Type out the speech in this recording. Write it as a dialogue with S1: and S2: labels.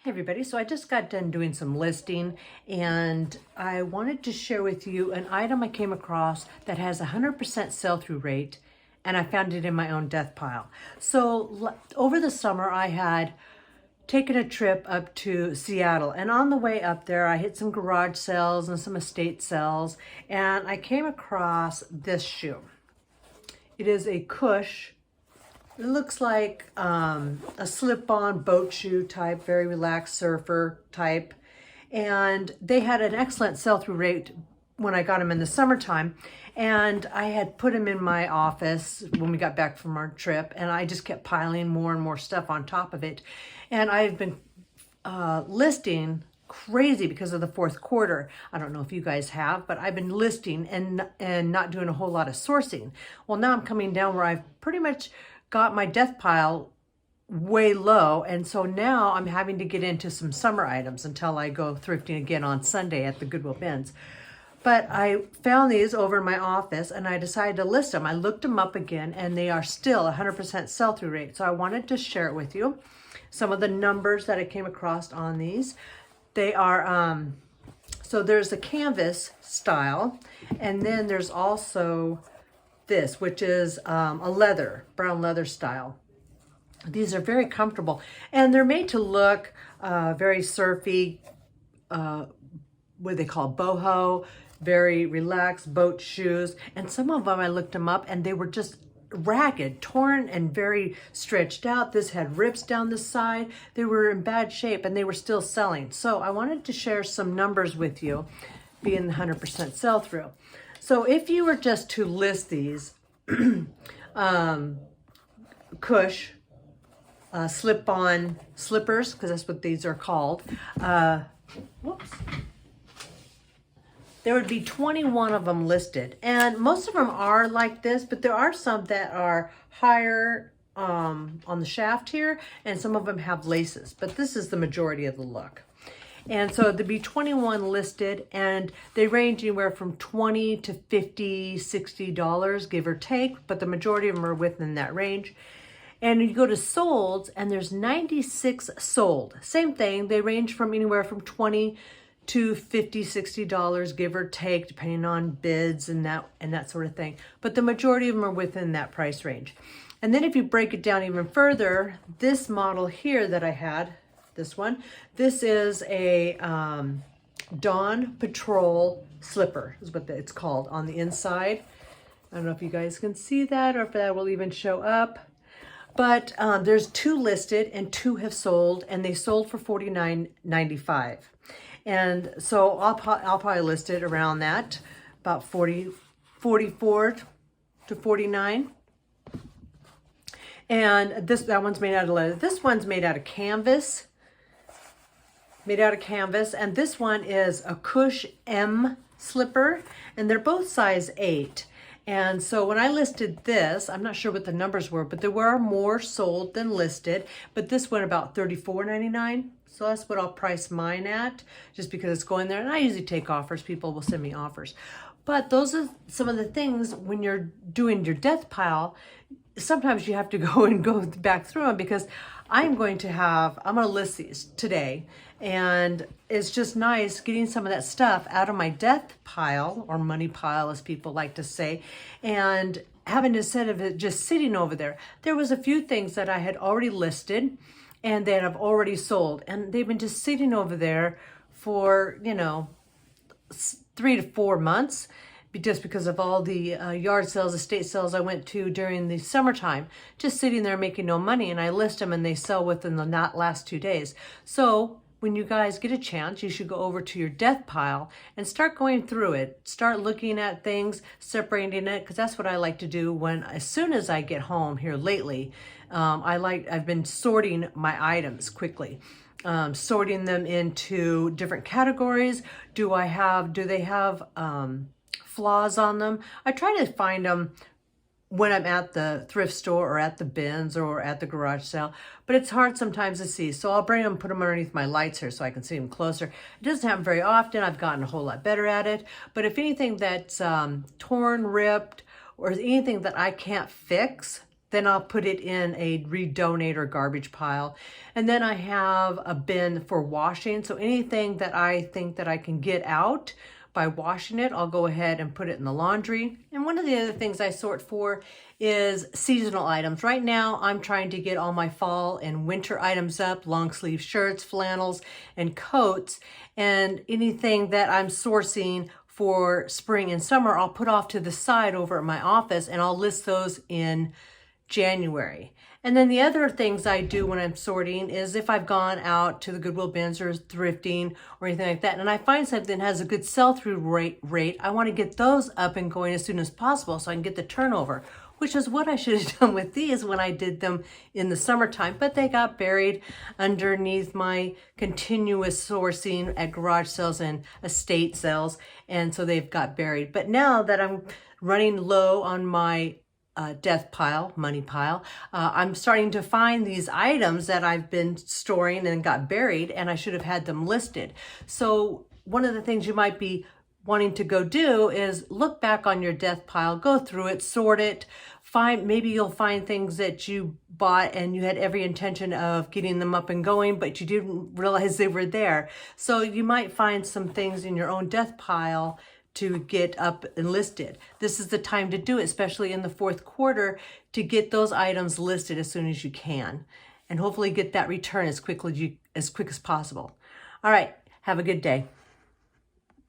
S1: Hey everybody, so I just got done doing some listing and I wanted to share with you an item I came across that has 100% sell-through rate, and I found it in my own death pile. So over the summer I had taken a trip up to Seattle, and on the way up there I hit some garage sales and some estate sales, and I came across this shoe. It is a Cush. It looks like a slip-on boat shoe type, very relaxed surfer type. And they had an excellent sell-through rate when I got them in the summertime. And I had put them in my office when we got back from our trip, and I just kept piling more and more stuff on top of it. And I've been listing crazy because of the fourth quarter. I don't know if you guys have, but I've been listing and not doing a whole lot of sourcing. Well, now I'm coming down where I've pretty much got my death pile way low, and so now I'm having to get into some summer items until I go thrifting again on Sunday at the Goodwill bins. But I found these over in my office and I decided to list them. I looked them up again and they are still 100% sell-through rate. So I wanted to share it with you. Some of the numbers that I came across on these. They are, so there's the canvas style, and then there's also this, which is a leather, brown leather style. These are very comfortable and they're made to look very surfy, what they call boho, very relaxed boat shoes. And some of them, I looked them up and they were just ragged, torn, and very stretched out. This had rips down the side. They were in bad shape and they were still selling. So I wanted to share some numbers with you, being 100% sell through. So if you were just to list these Cush slip-on slippers, because that's what these are called, whoops, there would be 21 of them listed. And most of them are like this, but there are some that are higher on the shaft here, and some of them have laces, but this is the majority of the look. And so there'd be 21 listed, and they range anywhere from $20 to $50, $60, give or take, but the majority of them are within that range. And you go to solds, and there's 96 sold. Same thing, they range from anywhere from $20 to $50, $60, give or take, depending on bids and that sort of thing. But the majority of them are within that price range. And then if you break it down even further, this model here that I had, this one, this is a Dawn Patrol slipper, is what it's called on the inside. I don't know if you guys can see that or if that will even show up. But there's 2 listed and 2 have sold, and they sold for $49.95. And so I'll probably list it around that, about 44 to 49. And that one's made out of leather. This one's made out of canvas. And this one is a Cush M slipper, and they're both size 8. And so when I listed this, I'm not sure what the numbers were, but there were more sold than listed, but this went about $34.99. So that's what I'll price mine at, just because it's going there. And I usually take offers. People will send me offers. But those are some of the things when you're doing your death pile, sometimes you have to go back through them, because I'm going to list these today. And it's just nice getting some of that stuff out of my death pile, or money pile as people like to say, and having, instead of it just sitting over there. There was a few things that I had already listed and that have already sold, and they've been just sitting over there for, 3 to 4 months, just because of all the yard sales, estate sales I went to during the summertime, just sitting there making no money. And I list them and they sell within the last 2 days. So when you guys get a chance, you should go over to your death pile and start going through it. Start looking at things, separating it, because that's what I like to do as soon as I get home here lately. I've been sorting my items quickly. Sorting them into different categories. Do they have flaws on them? I try to find them when I'm at the thrift store or at the bins or at the garage sale, but it's hard sometimes to see. So I'll bring them, put them underneath my lights here so I can see them closer. It doesn't happen very often. I've gotten a whole lot better at it. But if anything that's torn, ripped, or anything that I can't fix, then I'll put it in a redonate or garbage pile. And then I have a bin for washing. So anything that I think that I can get out by washing it, I'll go ahead and put it in the laundry. And one of the other things I sort for is seasonal items. Right now, I'm trying to get all my fall and winter items up, long sleeve shirts, flannels, and coats. And anything that I'm sourcing for spring and summer, I'll put off to the side over at my office, and I'll list those in January. And then the other things I do when I'm sorting is if I've gone out to the Goodwill bins or thrifting or anything like that, and I find something that has a good sell-through rate, I want to get those up and going as soon as possible so I can get the turnover, which is what I should have done with these when I did them in the summertime, but they got buried underneath my continuous sourcing at garage sales and estate sales, and so they've got buried. But now that I'm running low on my death pile, money pile, I'm starting to find these items that I've been storing and got buried, and I should have had them listed. So one of the things you might be wanting to go do is look back on your death pile, go through it, sort it, maybe you'll find things that you bought and you had every intention of getting them up and going, but you didn't realize they were there. So you might find some things in your own death pile to get up and listed. This is the time to do it, especially in the fourth quarter, to get those items listed as soon as you can, and hopefully get that return as quick as possible. All right, have a good day.